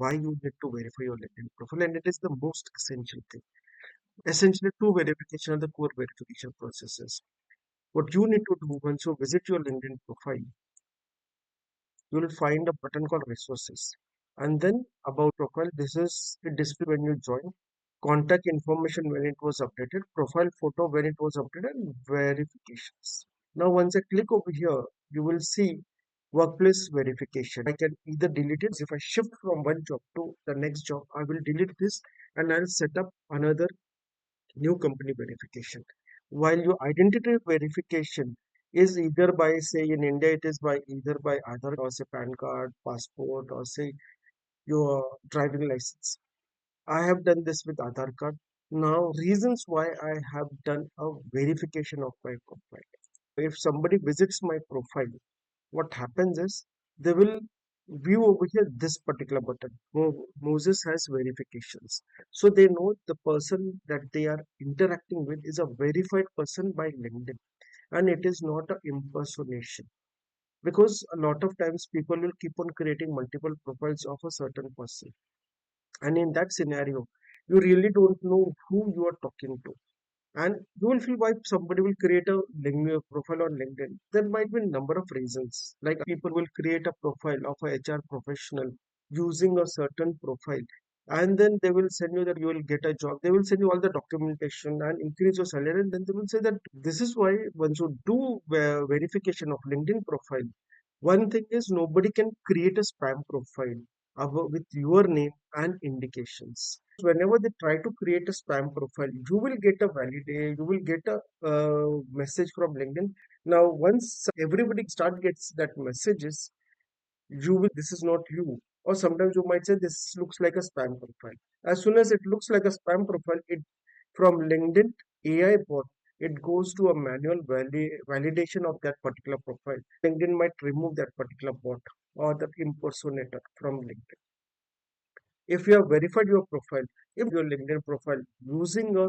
why you need to verify your LinkedIn profile, and it is the most essential thing. Essentially, two verification are the core verification processes. What you need to do once you visit your LinkedIn profile, you will find a button called resources. And then about profile, this is the display when you join, contact information when it was updated, profile photo when it was updated, and verifications. Now, once I click over here, you will see workplace verification. I can either delete it. If I shift from one job to the next job, I will delete this and I'll set up another new company verification. While your identity verification is either by, say, in India, it is by either by Aadhaar or say PAN card, passport, or say your driving license. I have done this with Aadhaar card. Now, reasons why I have done a verification of my profile. If somebody visits my profile, what happens is they will view over here this particular button. Moses has verifications. So they know the person that they are interacting with is a verified person by LinkedIn, and it is not an impersonation. Because a lot of times people will keep on creating multiple profiles of a certain person. And in that scenario, you really don't know who you are talking to. And you will feel why somebody will create a LinkedIn profile on LinkedIn. There might be a number of reasons. Like people will create a profile of a HR professional using a certain profile. And then they will send you that you will get a job. They will send you all the documentation and increase your salary. And then they will say that this is why once you do verification of LinkedIn profile, one thing is nobody can create a spam profile with your name and indications. Whenever they try to create a spam profile, you will get a you will get a message from LinkedIn. Now, once everybody start gets that messages, you will this is not you. Or sometimes you might say this looks like a spam profile. As soon as it looks like a spam profile, it from LinkedIn AI bot, it goes to a manual validation of that particular profile. LinkedIn might remove that particular bot or the impersonator from LinkedIn. If you have verified your profile, if your LinkedIn profile using a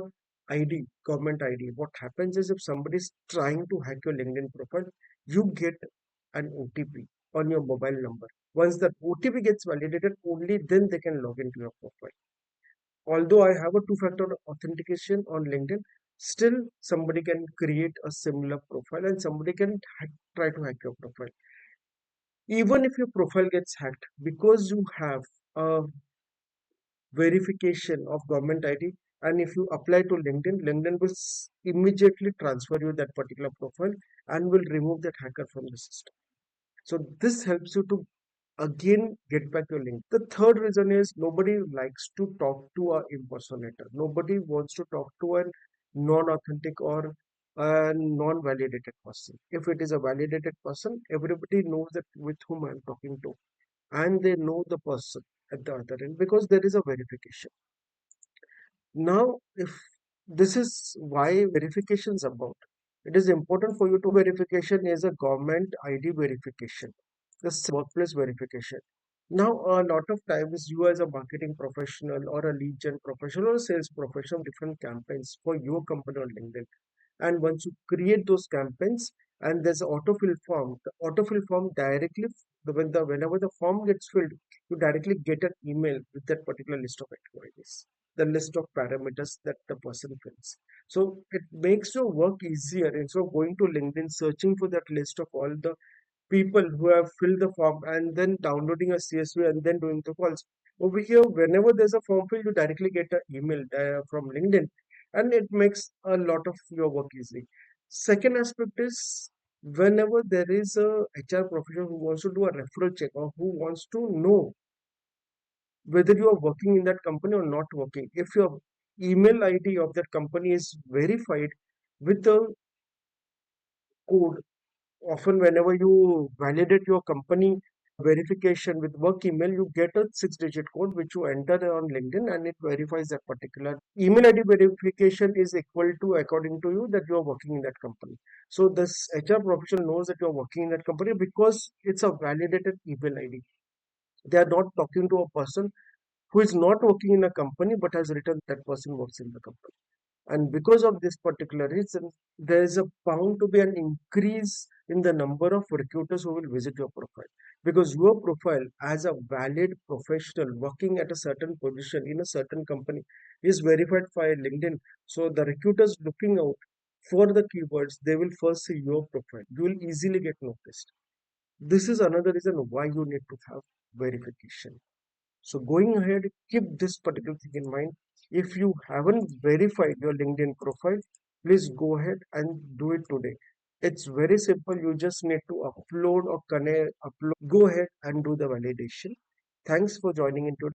ID, government ID, what happens is if somebody is trying to hack your LinkedIn profile, you get an OTP on your mobile number. Once that OTP gets validated, only then they can log into your profile. Although I have a two-factor authentication on LinkedIn, still somebody can create a similar profile and somebody can try to hack your profile. Even if your profile gets hacked, because you have a verification of government ID, and if you apply to LinkedIn, LinkedIn will immediately transfer you that particular profile and will remove that hacker from the system. So this helps you to again get back your link. The third reason is nobody likes to talk to a impersonator. Nobody wants to talk to a non-authentic or a non-validated person. If it is a validated person, everybody knows that with whom I'm talking to, and they know the person at the other end because there is a verification. Now, if this is why verification is about, it is important for you to verification is a government ID verification, the workplace verification. Now, a lot of times you as a marketing professional or a lead gen professional or a sales professional, different campaigns for your company on LinkedIn. And once you create those campaigns and there's an autofill form, the autofill form directly, whenever the form gets filled, you directly get an email with that particular list of activities, the list of parameters that the person fills. So it makes your work easier instead of going to LinkedIn, searching for that list of all the people who have filled the form and then downloading a CSV and then doing the calls. Over here, whenever there's a form fill, you directly get an email from LinkedIn, and it makes a lot of your work easy. Second aspect is whenever there is a HR professional who wants to do a referral check or who wants to know whether you are working in that company or not working. If your email ID of that company is verified with a code, often whenever you validate your company verification with work email, you get a 6-digit code which you enter on LinkedIn and it verifies that particular email ID verification is equal to according to you that you are working in that company. So this HR professional knows that you are working in that company because it's a validated email ID. They are not talking to a person who is not working in a company but has written that person works in the company. And because of this particular reason, there is a bound to be an increase in the number of recruiters who will visit your profile, because your profile as a valid professional working at a certain position in a certain company is verified by LinkedIn. So the recruiters looking out for the keywords, they will first see your profile. You will easily get noticed. This is another reason why you need to have verification. So going ahead, keep this particular thing in mind. If you haven't verified your LinkedIn profile, please go ahead and do it today. It's very simple. You just need to upload or connect, upload. Go ahead and do the validation. Thanks for joining into